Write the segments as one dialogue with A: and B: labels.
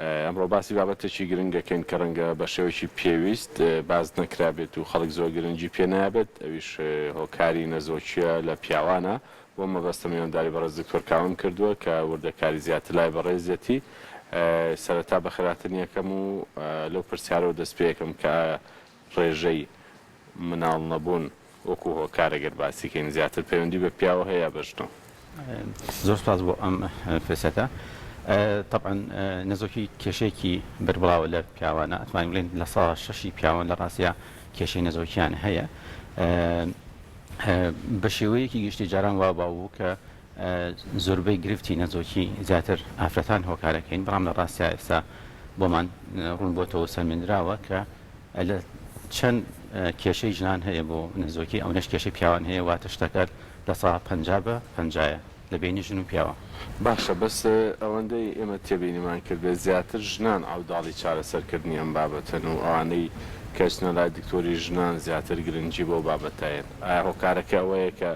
A: ئەمڕۆ باسی بابەتێکی گرنگەکەین کە ڕەنگە بە شێوەیەکی پێویست باز نەکرابێت و خەڵک زۆر گرنگی پێ نابێت ئەویش هۆکاری نەزۆکیە لە پیاوانە بۆ مەبەستە میێنداری بەڕێز دکتۆر کاوم کردووە کە وردەکاری زیاتر لای بەڕێزیەتی سەرەتا بە خێراتن یەکەم و لەو پرسیارەوە دەست پێ یەکەم کە ڕێژەی مناڵ نەبوون وەکو هۆکارەگەر باسیکەین زیاتر پەیوەندی بە پیاوە هەیە بەشتۆ
B: زۆر سپاس بۆ ئەم فرسەتە. طبعا نەزۆکی کێشەیەکی بربڵاوە لە پیاوانە ئەتوانین بڵێن لە ساڵ 6 پیاوان لە ڕاستیە کێشەی نەزۆکیان هەیە بە شێوەیەکی گشتی جاران وا باوو کە زۆربەی گرفتی نەزۆکی زیاتر ئافرەتان هۆکارەکەین بەڵام لە ڕاستیە ئێستا بۆمان ڕوون بۆتەوە سەرمێنراوە کە لە چەند کێشەی ژنان هەیە بۆ نەزۆکی ئەو نەش کێشەی پیاوان هەیە واتە شتەکە لە ساڵ 50 بە 50 لە بینی ژن و پیاوە.
A: باشە بەس ئەوەندەی ئێمە تێبینیمان کرد بێت زیاتر ژنان ئەوداڵی چارەسەرکردنی ئەم بابەتن و ئەوانەی کەچنە لای دکتۆری ژنان زیاتر گرنگی بۆ بابەتایەن. ئایا هۆکارەکە ئەوەیە کە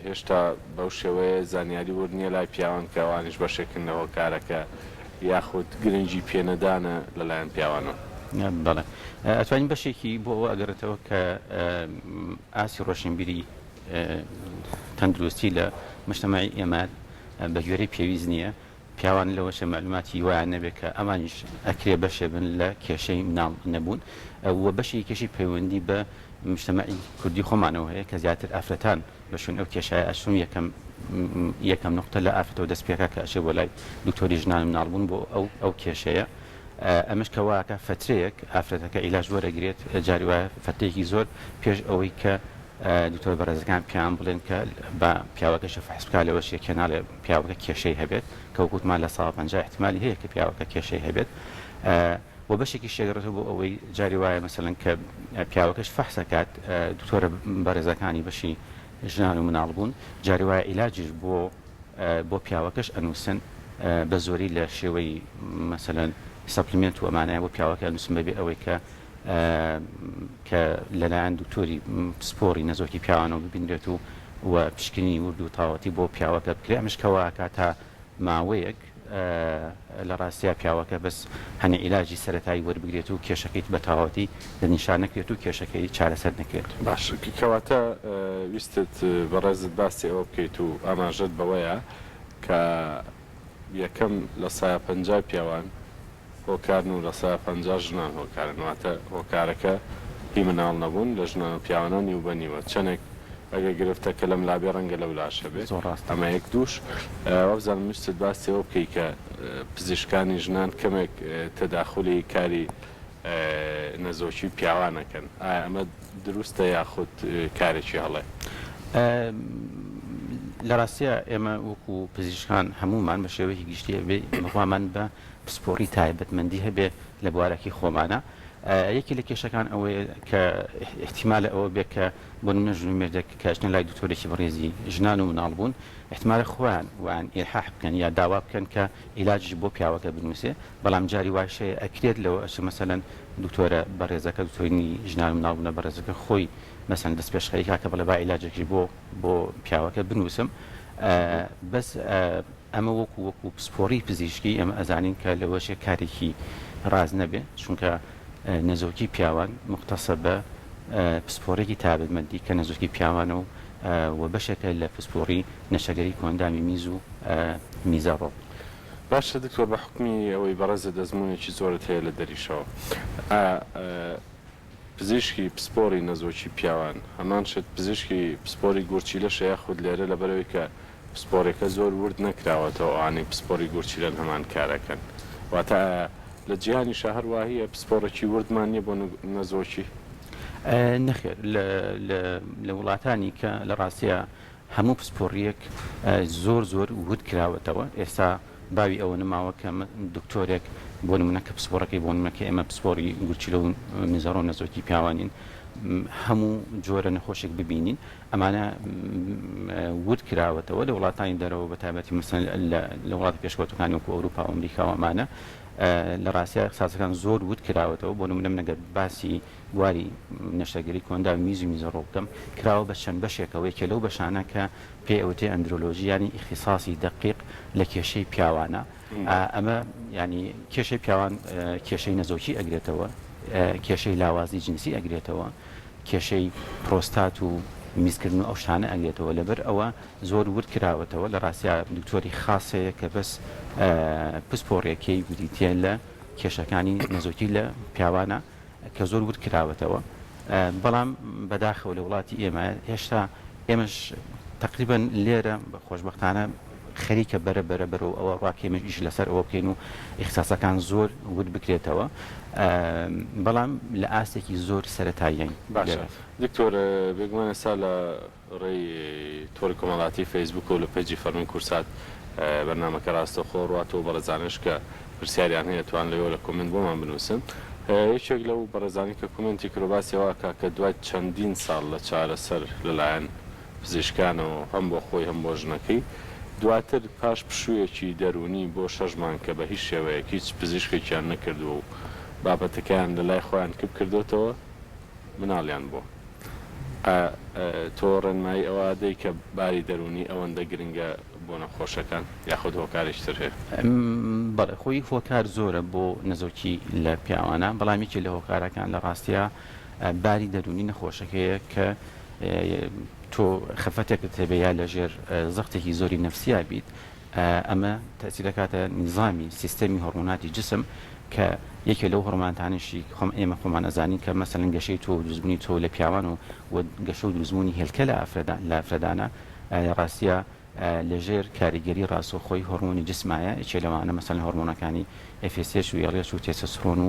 A: هێشتا بەو شێوەیە زانیاری وردنیە لای پیاوان کە ئەوانیش بەشێکن لە هۆکارەکە یاخود گرنگی پێنەدانە لەلایەن پیاوانە؟
B: بەڵێ ئەتوانین بەشێکی بۆ ئەوە ئەگەڕێتەوە کە ئاسی ڕۆشنبیری تەندروستی لە مجتەمەعی ئێمە بە گوێرەی پێویست نییە پیاوان لەوەشە معلوماتی وایە نەبێت کە ئەمانیش ئەکرێ بەشێ بن لە کێشەی مناڵ نەبوون وە بەشی کێشی پەیوەندی بە مجتەمەعی کوردی خۆمانەوە هەیە کە زیاتر ئافرەتان بەشون ئەو کێشایە ئەشون یەکەم نقطە لە ئافرەتەوە دەست پێکا کە ئەشێ بۆ لای دکتۆری ژنان مناڵبوون بۆ ئەو کێشەیە ئەمەش کەواکە فترەیەک ئافرەتەکە ئیلاج وەرەگرێت جاری وایە فترێکی زۆر پێش ئەوەی کە دکتۆر بەڕێزەکان پیان بڵێن کە بە پیاوەکەش فحسبکە لەوەش کێناڵێ پیاوەکە کێشەی هەبێت کە وەکوتمان لە ساڵ 50 احتمالی هەیە کە پیاوەکە کێشەی هەبێت و بەشێکی شێگەڕێتەوە بۆ ئەوەی جاری وایە مەسەڵەن کە پیاوەکەش فەحسەکات دکتۆرە بەڕێزەکانی بەشی ژنان و مناڵ بوون جاری وایە عیلاجیش بۆ پیاوەکەش ئەنووسن بە زۆری لە شێوەی مەسەڵەن سەپلیمنت و ئەمانەیە بۆ پیاوەکە ئەنووسن بەبێ ئەوەی کە لەلایەن دکتۆری سپۆری نەزۆکی پیاوانەوە ببینرێت و پشکنی ورد و تاوەتی بۆ پیاوەکە بکرێ ئەمش کەواکە تا ماوەیەک لە ڕاستیا پیاوەکە بەس هەنێ عیلاجی سەرەتایی وەربگرێت و کێشەکەیت بە تاوەتی دەنیشان نەکرێت و کێشەکەی چارەسەر نەکرێت.
A: باش کەواتە ویستت بەڕێزت باسی ئەوە بکەیت و ئاماژەت بەوەیە کە یەکەم لە سایە 50 پیاوان هۆکارن و لە سایە 50 ژنان هۆکارن واتە هۆکارەکە هی مناڵ نەبوون لە ژنان و پیاوانە نیو بەنیوە چەندێک ئەگە گرفتەکە لەم لابێ ڕەنگە لەو لاشە بێت ئەمە یەک دووش وەبزانم مستت باسی ئەوە بکەی کە پزیشکانی ژنان کەمێک تەداخلی کاری نەزۆکی پیاوانەکەن ئایا ئەمە دروستە یاخود کارێکی هەڵێ؟
B: لە ڕاستیە ئێمە وەکو پزیشکان هەمومان بە شێوەیەکی گشتی بڕوامان بە پسپۆری تایبەتمەندی هەبێ لە بوارەکی خۆمانە یەکی لە کێشەکان ئەوەیە کە احتیمالە ئەوە بێت کە بۆ نمونە ژن و مێردێک کەچنە لای دکتۆرێکی بەڕێزی ژنان و مناڵ بوون احتیمالە خۆیان وان ئیلحاح بکەن یا داوا بکەن کە عیلاجش بۆ پیاوەکە بنووسێ بەڵام جاری واشەیە ئەکرێت لەوە ئەچ مەسەلەن دکتۆرە بەڕێزەکە دکتۆرینی ژنان و مناڵ بوونە بەڕێزەکە خۆی مەسەن دەست پێشخەریکا کە بڵێ با عیلاجێکی بۆ پیاوەکە بنووسم بەس ئەمە وەکو پسپۆری پزیشکی ئەمە ئەزانین کە لەوەشێ کارێکی ڕاز نەبێ چونکە نەزۆکی پیاوان مختصە بە پسپۆرێکی تایبەتمەندی کە نەزۆکی پیاوانە و بەشێکە لە پسپۆری نەشەگەری کۆندامی میز و میزەڕۆ.
A: باشە دکتۆر بە حکمی ئەوەی بەڕێزە دەزمونێکی زۆرت هەیە لە دەریشەوە پزیشکی پسپۆری نەزۆکی پیاوان هەمان شت پزیشکی پسپۆری گورچی لەش یاخود لێرە لەبەرەوەی کە پسپۆرێکە زۆر ورد نەکراوەتەوە ئەوانەی پسپۆری گورچیلەن هەمان کارەکەن واتە لە جیهانی شەهر وایە پسپۆرێکی وردمان نییە بۆ نەزۆکی؟
B: نەخێر لە وڵاتانی کە لە ڕاستیە هەموو پسپۆریەک زۆر ورد کراوەتەوە ئێستا باوی ئەوە نماوە کە دکتۆرێک بۆ نمونە کە پسپۆرەکەی بۆ نمونە کە ئێمە پسپۆری گورچیلە و میزەڕۆ نەزۆکی پیاوانین هەموو جۆرە نەخۆشێک ببینین ئەمانە ورد کراوەتەوە لە وڵاتانی دەرەوە بە تایبەتی مەسەڵەن لە وڵاتی پێشکەوتوەکانی وەکو ئەوروپا و ئەمریکا و ئەمانە لە ڕاستیە قساسەکان زۆر ورد کراوەتەوە بۆ نمونە نەگەر باسی بواری نەشەگەری کۆندا میز و میزەڕۆ بکەم کراوە بە چەند بەشێکەوەی کە لەو بەشانە کە پێ ئەوتێ ئەندرۆلۆژی ینی ئیختصاسی دقیق لە کێشەی پیاوانە ئەمە ینی کێشەی پیاوان کێشەی نەزۆکی ئەگرێتەوە کێشەی لاوازی جنسی ئەگرێتەوە کێشەی پرۆستات و میزکردن و ئەو شتانە ئەگرێتەوە لەبەر ئەوە زۆر ورد کراوەتەوە لە ڕاستیا دکتۆری خاصەیە کە بەس پسپۆڕێکی گوتیتێ لە کێشەکانی نەزۆکی لە پیاوانە کە زۆر ورد کراوەتەوە بەڵام بەداخەوە لە وڵاتی ئێمە هێشتا ئێمەش تقریبا لێرە خۆشبەختانە خەریکە بەرەو ئەوە ڕاکێمەش لەسەر ئەوە بکەین و ئیخساسەکان زۆر ورد بکرێتەوە بەڵام لە ئاستێکی زۆر سەرەتاییین
A: باشە دکتۆر بێگومانە سا لە ڕێی تۆری کۆمەڵاتی فەیسبوک و لە پێجی فەرمی کورسات بەرنامەکە ڕاستەخۆ ڕاتەوە بەڕێزانش کە پرسیاریان هەیە توان لەوە لە کۆمنت بۆمان بنووسن یەکێک لەو بەڕێزانی کە کۆمنتی کرۆباسیەوە کە دوای چەندین ساڵ لە چارەسەر لەلایەن پزیشکانەوە هەم بۆ خۆی هەم بۆ ژنەکەی دواتر پاش پشوویەکی دەرونی بۆ 6 مان کە بە هیچ شێوەیەکی هیچ پزیشکێکیان نەکردووە و بابەتەکەیان لە لای خۆیان کپ کردوتەوە مناڵیان بۆ تۆ ڕێنمایی ئەوادەی کە باری دەرونی ئەوەندە گرنگە بۆ نەخۆشەکان یاخود هۆکارێکتر هەیە
B: بەڵێ خۆی هۆکار زۆرە بۆ نەزۆکی لە پیاوانە بەڵامیکی لە هۆکارەکان لە ڕاستیە باری دەرونی نەخۆشەکەیە کە تۆ خەفەتێکت هەبێ لە ژێر زەختێکی زۆری نەفسیا بیت ئەمە تەسیرەکاتە نظامی سیستەمی هۆرمۆناتی جسم کە یەکێ لەو هۆرمۆنانتانشی خۆم ئێمە خۆمان ئەزانین کە مەسەڵەن گەشەی تۆ دروستبوونی تۆ لە پیاوان و گەشە و دروستبوونی هێلکە لە ئافرەدانە ڕاستیە لەژێر کاریگەری ڕاستەوخۆی هۆرمۆنی جسمایە یەکێ لەوانە مەسەڵەن هۆرمۆنەکانی FSH و LH و تێسۆستێرۆن و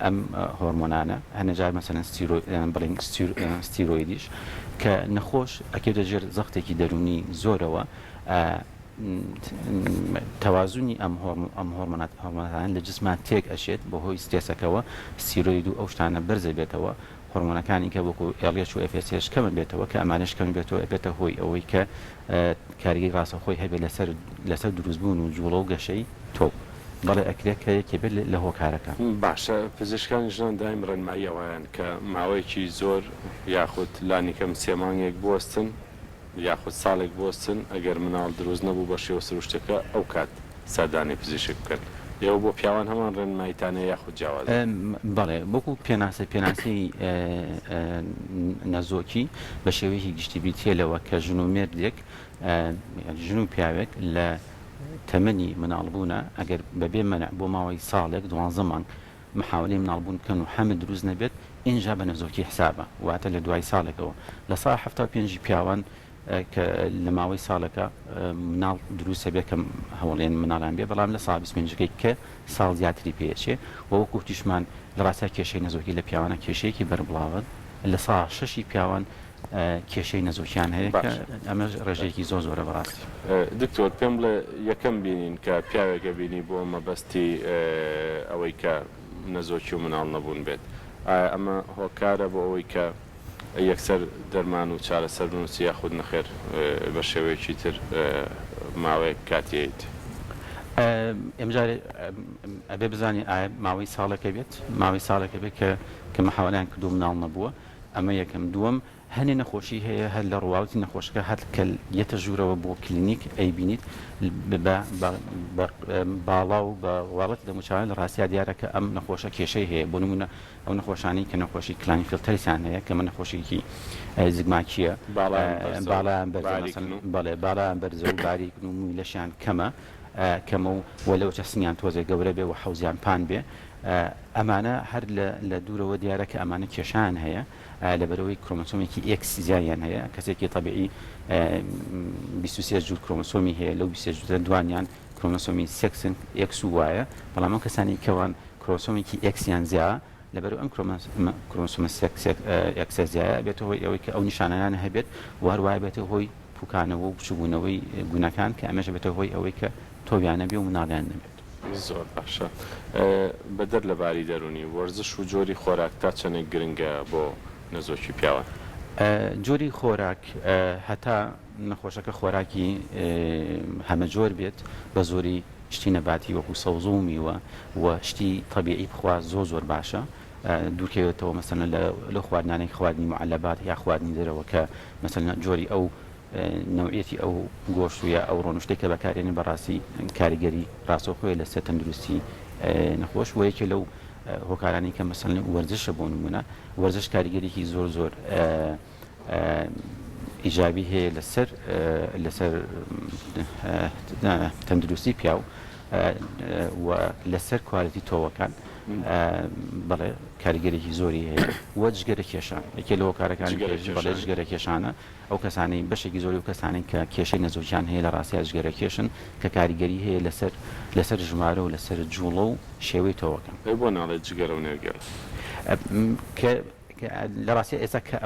B: ئەم هۆرمۆنانە هەنەجار مەسەڵەن بڵین ستیرۆیدیش کە نەخۆش ئەکێتە ژێر زەختێکی دەرونی زۆرەوە تەوازونی ئەم هۆرمۆناتان لە جسمان تێک ئەشێت بە هۆی سترێسەکەەوە ستیرۆید و ئەو شتانە بەرزە بێتەوە هۆرمۆنەکانی کە وەکو LH و FSH کەمە بێتەوە کە ئەمانش کەم بێتەوە بێتە هۆی ئەوەی کە کاریگەری ڕاستەخۆی هەبێت لەسەر دروستبوون و جوڵە و گەشەی تۆ بەڵێ ئەکرێت کە یەکێ بێت لە هۆکارەکە
A: باشە پزیشکانی ژنان دایم ڕێنمایی ئەوەیان کە ماوەیەکی زۆر یاخود لانی کەم 3 مانگێک بوەستن یاخود ساڵێک بۆستن ئەگەر مناڵ دروست نەبوو بە شێوە سروشتەکە ئەو کات سادانی پزیشک بکەن ئێوە بۆ پیاوان هەمان ڕێنماییتانە یاخود جیاواز
B: بەڵێ وەکو پێناسی نەزۆکی بە شێوەیەکی گشتی بیتێلەوە کە ژن و مێردێک ژن و پیاوێک لە تەمەنی مناڵبوونە ئەگەر بەبێ مەنع بۆ ماوەی ساڵێک 12 مانگ محاولەی مناڵبوون بکەن و هەمە دروست نەبێت اینجا بە نەزۆکی حسابە واتە لە دوای ساڵێکەوە لە ساڵ 75 پیاوان کە لە ماوەی ساڵەکە مناڵ دروستە بێت کە هەوڵێن مناڵان بێ بەڵام لە ساڵ 25ەکەی کە ساڵ زیاتری پێچێ وەکو تیشمان لە ڕاستە کێشەی نەزۆکی لە پیاوانە کێشەیەکی بەربڵاوت لە ساڵ 6 پیاوان کێشەی نەزۆکیان هەیە کە ئەمە ڕێژەیەکی زۆرە بەڕاستی
A: دکتۆر پێم بڵێ یەکەم بینین کە پیاوێکە بینی بۆ مەبەستی ئەوەی کە نەزۆکی و مناڵ نەبوون بێت ئەمە هۆکارە بۆ ئەوەی کە یەکسەر دەرمان و چارەسەر بنووسی یاخود نەخێر بە شێوەیەکی تر ماوەیەک کاتییت
B: ئەمجارێ ئەبێ بزانین ئایا ماوەی ساڵەکە بێت ماوەی ساڵەکە بێت کە مەحاوەلیان کردو مناڵ نەبووە ئەمە یەکەم دووەم هەنێ نەخۆشی هەیە هەر لە ڕواوتی نەخۆشەکە هەر کە یەتە ژوورەوە بۆ کلینیک ئەیبینیت باڵا و بە وڵەت دەموچوان لە ڕاستیا دیارەکە ئەم نەخۆشە کێشەی هەیە بۆ نمونە ئەو نەخۆشانی کە نەخۆشی کلانی فیلتەریسیان هەیە کە من نەخۆشیکی زگماکیە باڵیان بەڵێ باڵیان بەرزە و باریکن و مووی لەشیان کەمە و وەلەوە چەسنیان تۆزێ گەورە بێ و حەوزیان پان بێ ئەمانە هەر لە دوورەوە دیارە کە ئەمانە کێشان هەیە لەبەرەوەی کرۆمۆسۆمێکی ئێکس زیایان هەیە کەسێکی تەبیعی 23 جوور کرۆمۆسۆمی هەیە لەو 23 جوورە دوانیان کرۆمۆسۆمی سێکسن ئێکس وایە بەڵام ئەو کەسانی کەوان کرۆمۆسۆمێکی ئێکسیان زیایە لەبەرەوە ئەم کرۆمۆسۆمە ئێکسە زیایە بێتە هۆی ئەوەی کە ئەو نیشانەیان هەبێت وهەروایە بێتە هۆی پوکانەوە و بچوبوونەوەی گونەکان کە ئەمەش بێتە هۆی ئەوەی کە تۆویانە بێ و مناڵیان نەبێت
A: زۆر باشە بەدەر لە باری دەرونی وەرزش و جۆری خۆراک تا چەندێک گرنگە بۆ نەزۆکی پیاوە
B: جۆری خۆراک هەتا نەخۆشەکە خۆراکی هەمە جۆر بێت بە زۆری شتی نەباتی وەکو سەوز و میوە و شتی تەبیعی بخوا زۆر باشە دوورکەوێتەوە مەسەلەن لە خواردنانێک خواردنی معلبات یا خواردنی دەرەوە کە مەسەلەن جۆری ئەو نوعیەتی ئەو گۆشت و یا ئەو ڕۆنشتێک کە بەکارێنی بەڕاستی کاریگەری ڕاستەوخۆی لەسەر تەندروستی نەخۆش و یەکێ لەو هۆکارانی کە مەسەڵەن وەرزشە بۆ نمونە وەرزش کاریگەریەکی زۆر ئیجابی هەیە لەسەر تەندروستی پیا و لەسەر کوالیتی تۆوەکان بەڵێ کاریگەرێکی زۆری هەیە وە جگەرە کێشان یەکێ لەوە کارەکانی بەڵێ جگەرە کێشانە ئەو کەسانی بەشێکی زۆری و کەسانی کە کێشەی نەزۆکیان هەیە لە ڕاستیا جگەرە کێشن کە کاریگەری هەیە لەسەر ژمارە و لەسەر جوڵە و شێوەی تۆوەکان
A: بۆ ناڵێت جگەرە و نێرگەل
B: لە ڕاستی ئێستا کە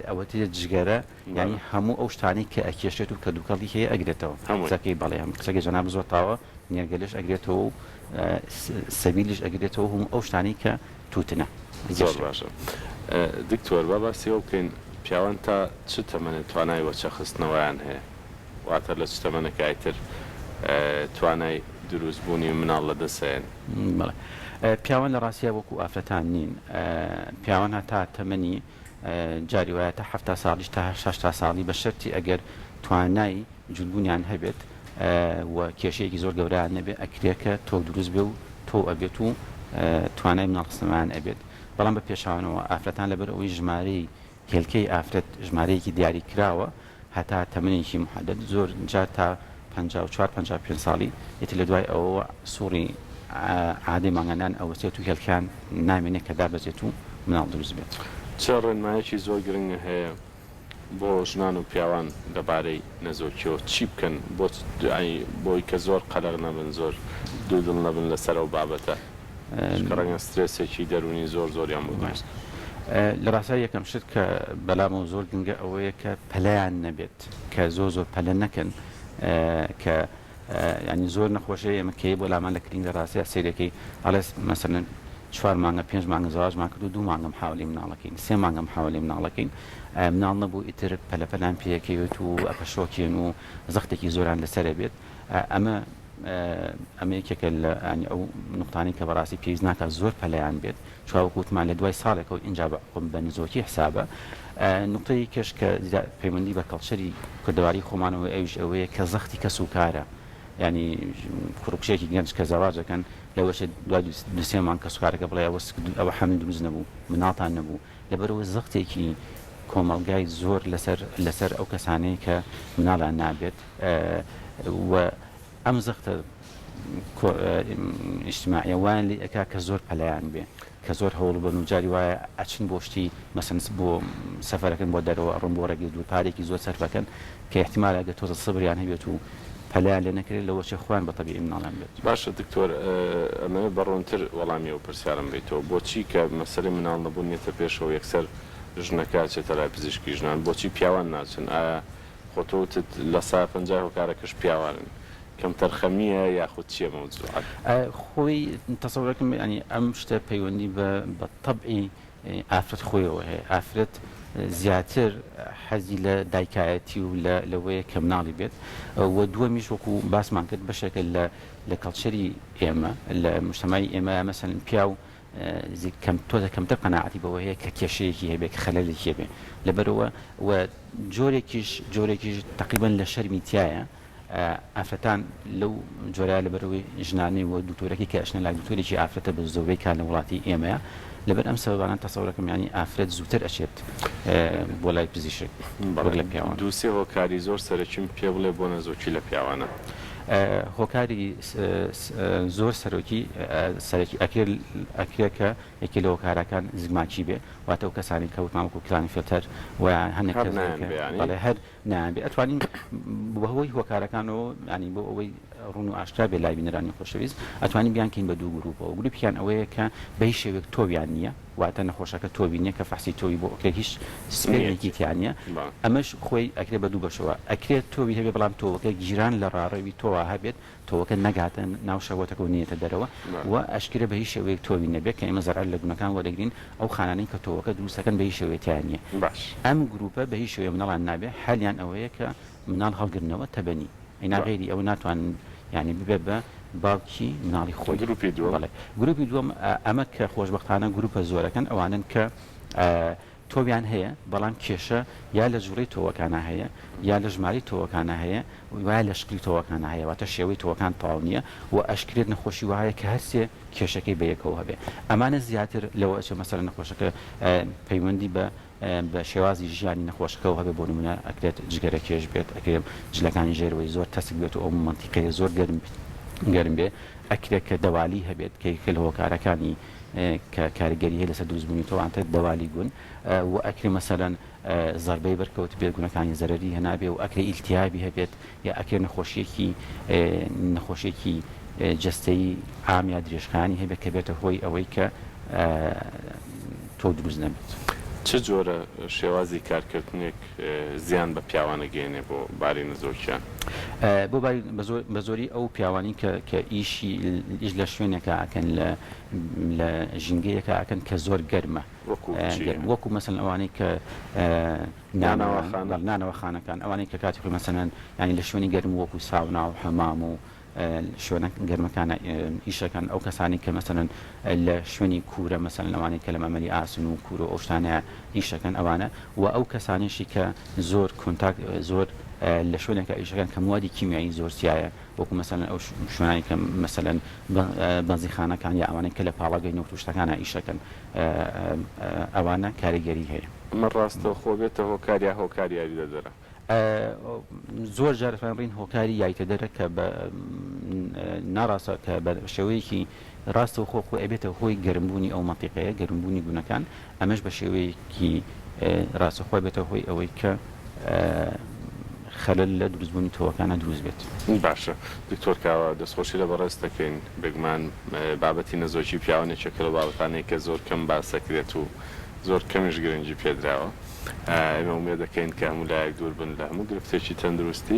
B: ئەوەتە جگەرە ینی هەموو ئەو شتانی کە ئەکێشێت و کە دووکەڵی هەیە ئەگرێتەوە قسەکەی بەڵێ هەم قسەکەی جەناب زۆر تاوە نێرگەلش ئەگرێتەوە و سەبیلیش ئەگرێتەوە هەموو ئەو شتانی کە تووتنە
A: زۆر باشە دکتۆر با باسیەوە بکەین پیاوان تا چ تەمەنێت توانای وەرچەخستنەوەیان هەیە واتە لە چ تەمەنێک ئایتر توانای دروستبوونی مناڵ لە دەسێن
B: بەڵێ پیاوان لە ڕاستیە وەکو ئافرەتان نین پیاوان هەتا تەمەنی جاری وایە تا 7 ساڵیش تا 6 ساڵی بە شەرتی ئەگەر توانای جوولبوونیان هەبێت و کێشەیەکی زۆر گەورەیان نەبێت ئەکرێکە تۆ دروست بێ و تۆ ئەبێت و توانای مناڵخستنەوەیان ئەبێت بەڵام بە پێشاوانەوە ئافرەتان لەبەر ئەوەی ژمارەی هێلکەی ئافرەت ژمارەیەکی دیاری کراوە هەتا تەمەنێکی محدد زۆر جار تا 54-55 ساڵی یەتی لە دوای ئەوە سوڕی عادی مانگەنان ئەوەسێت و هێلکیان نامێنێت کە دابەزێت و مناڵ دروست بێت
A: چه ڕێنمایەکی زۆر گرنگە هەیە بۆ ژنان و پیاوان دەبارەی نەزۆکیەوە چی بکەن بۆی کە زۆر قەلەق نەبن زۆر دوودڵ نەبن لەسەر ئەو بابەتە ڕەنگە سترێسێکی دەرونی زۆریان بگوێت
B: لە ڕاستای یەکەم شت کە بەلامە زۆر گرنگە ئەوەیە کە پەلەیان نەبێت کە زۆر پەلە نەکەن کە ینی زۆر نەخۆشەیە ئێمە کەی بۆ لامان لە کرینگە ڕاستیا سیرەکەی ئەڵێ مەسەرن 4 مانگە 5 مانگە زەواجمان کرد و 2 مانگەم حاولی مناڵەکەین 3 مانگەم حاولی مناڵەکەین مناڵ نەبوو ئیتر پەلەپەلان پێەکەوێت و ئەپەشۆکێن و زەختێکی زۆران لەسەرە بێت ئەمە یەکێکە لە ئەو نقطانی کە بەڕاستی پێویست ناکات زۆر پەلەیان بێت چاوەکوتمان لە دوای ساڵێکەوە ئینجا بە نزۆکی حسابە نقطەی کەش کە پەیوەندی بە کەڵچەری کوردەواری خۆمانەوە ئەوش ئەوەیە کە زەختی کەس و کارە ینی فڕوکشێکی گەنج کە زەواجەکەن لەوەش دوای دوسێمان کە سوکارەکە بڵێ ئەوە هەمن دروست نەبوو مناڵتان نەبوو لەبەرەوە زەختێکی کۆمەلگای زۆر لەسەر ئەو کەسانەی کە مناڵیان نابێت و ئەم زەختە ئیجتیماعیە وایان لێ ئەکا کە زۆر پەلەیان بێ کە زۆر هەوڵ بن و جاری وایە ئەچن بۆ شتی مەسەن بۆ سەفەرەکەن بۆ دەرەوە ڕۆم بۆ ڕێگەی دوور پارێکی زۆر سەرفەکەن کە احتیمال ئەگە تۆزە سبریان هەبێت و پەلەیان لێ نەکرێت لەوە چێ خۆیان بە تەبیعی مناڵیان بێت
A: باشە دکتۆر ئەمە بەڕۆنتر وەڵامی و پرسیارم بیتەوە بۆچی کە مەسەلەی مناڵ نەبوون نێتە پێشەوە یەکسەر ژنەکە چێتە لای پزیشکی ژنان بۆچی پیاوان ناچن ئایا خۆتۆتت لە سا 50 هۆکارەکەش پیاوانن کەم تەرخەمیە یاخود چیە مەوجوعات
B: خۆی تەسەوڕەکەم ینی ئەم شتە پەیوەندی بە تەبعی ئافرەت خۆیەوە هەیە ئافرەت زیاتر حەزی لە دایکایەتی و لەوەیە کە مناڵی بێت و دووەمیش وەکو باسمان کرد بەشێکە لە کەڵچەری ئێمە لە مجتەمای ئێمە مەسەلەن پیا و تۆزە کەمتر قەناعەتی بەوە هەیە کە کێشەیەکی هەبێت کە خەلەلێکی هەبێ لەبەرەوە و جۆرێکیش تقریبا لە شەرمی تایە ئافرەتان لەو جۆرە لەبەرەوەی ژنانەی و دوکتۆرەکەی کە ئەشنە لای دوکتۆرێکی ئافرەتە بە زۆربەی کار لە وڵاتی ئێمەیە لەبەر ئەم سەبەبانە تەسەوڕەکەم ینی ئافرەت زووتر ئەچێت بۆ لای پزیشک لە پیاوان
A: دووسێ هۆکاری زۆر سەرەکیم پێ بڵێ بۆ نەزۆکی لە پیاوانە
B: هۆکاری زۆر سەرۆکی ئەکرێکە یەکی لە هۆکارەکان زگماکی بێ واتە ئەو کەسانی کەوتمان وەکو کلانی فێتەر و هەندێک هەر نابێ ئەتوانین بەهۆی هۆکارەکانەوە ینی بۆ ئەوەی ڕوون و ئاشکرا بێ لای بینەرانی خۆشەویست ئەتوانین بیانکەین بە دوو گروپەوە گروپیان ئەوەیە کە بە هیچ شێوێک تۆویان نییە واتە نەخۆشەکە تۆوی نییە کە فەحسی تۆوی بۆ ئەوکە هیچ سپێنێکی تیان نییە ئەمەش خۆی ئەکرێت بە دوو بەشەوە ئەکرێت تۆوی هەبێ بەڵام تۆوەکە گیران لە ڕاڕەوی تۆوا هەبێت تۆوەکە نەگاتە ناو شەوەتەکە و نیەتە دەرەوە و ئەشکرە بە هیچ شێوەیەک تۆوی نەبێت کە ئێمە زەرعەت لە گونەکان وەرەگرین ئەو خانانەی کە تۆوەکە دروستەکەن بە هیچ شێوەیەکیان نییە ئەم گروپە بە هیچ شێوەیە مناڵیان نابێت حەلیان ئەوەیە کە مناڵ هەڵگرنەوە تەبەنی ئەیناغێری ئەو ناتوانن یعنی ببێ بە باوکی مناڵی خۆی گروپی دووەم ئەمە کە خۆشبەختانە گروپە زۆرەکەن ئەوانن کە تۆویان هەیە بەڵام کێشە یا لە جوڵی تۆوەکانە هەیە یا لە ژماری تۆوەکانە هەیە وای لە شکلی تۆوەکانە هەیە واتە شێوەی تۆوەکان تەواو نییە و ئەشکرێت نەخۆشی وایە کە هەرسێ کێشەکەی بەیەکەوە هەبێ ئەمانە زیاتر لەوە ئەچێ مەسەلە نەخۆشەکە پەیوەندی بە شێوازی ژیانی نەخۆشەکەەوە هەبێ بۆ نمونە ئەکرێت جگەرە کێش بێت ئەکرێت جلەکانی ژێرەوەی زۆر تەسک بێت و ئەو منتیقەیە زۆر گەرم بێ ئەکرێت کە دەوالی هەبێت کە لە هۆکارەکانی کە کاریگەری هەیە لەسەر دروستبوونی تۆوانتە دەوالی گون و ئەکری مەسەلەن زەربەی بەرکەوت بێت گونەکانی زەرەری هەنابێ و ئەکری ئیلتیابی هەبێت یا ئەکرێ نەخۆشیێکی جەستەی عام یا درێژخانی هەبێت کە بێتە هۆی ئەوەی کە تۆ دروست نەبێت.
A: چه جۆرە شێوازی کارکردنێک زیان بە پیاوانە گەێنێ بۆ باری نزۆکیان؟
B: بۆ بە زۆری ئەو پیاوانی کە ئیشی لە شوێنێکە ئاکەن لە ژینگەیەکە ئاکەن کە زۆر گەرمە وەکو مەسەن ئەوانەی کە نانەوە خانەکان ئەوانەی کە کاتی خۆی مەسەنەن ینی لە شوێنی گەرم وەکو ساونا و حەمام و شوێنە گەرمەکانە ئیشەکان ئەو کەسانی کە مەسەن لە شوێنی کوورە مەسەن لەوانەیە کە لە مەمەلی ئاسن و کوور و ئەو شتانەیە ئیشەکەن ئەوانە و ئەو کەسانیشی کە زۆر کۆنتاک زۆر لە شوێنێکە ئیشەکان کە موادی کیمیایی زۆر سیایە وەکو مەسەن ئەو شوێنانی کە مەسەن بەنزیخانەکان یا ئەوانەی کە لە پاڵەگەی نەوت و شتەکانە ئیشەکەن ئەوانە کاریگەری هەیە.
A: ئەمە ڕاستە خۆ بێتە هۆکاریا هۆکاری یاری دەدەرە
B: زۆر جارفانڕین هۆکاری یایتە دەرە کە ناڕاستە کە بە شێوەیەکی ڕاستە و خۆ ئەبێتە هۆی گەرمبوونی ئەو مەنتیقەیە گەرمبوونی گونەکان ئەمەش بە شێوەیەکی ڕاستەخۆی بێتە هۆی ئەوەی کە خەلل لە دروستبوونی تۆوەکانە دروست بێت.
A: باشە دکتۆر کاوە دەستخۆشی لە بەڕێز دەکەین بگمان بابەتی نەزۆکی پیاوانێکێکە لە بابەتانەیە کە زۆر کەم باسەکرێت و زۆر کەمیش گرنگی پێدراوە ئێمە ومێ دەکەین کە هەموو لایەک دوور بن لە هەموو گرفتێکی تەندروستی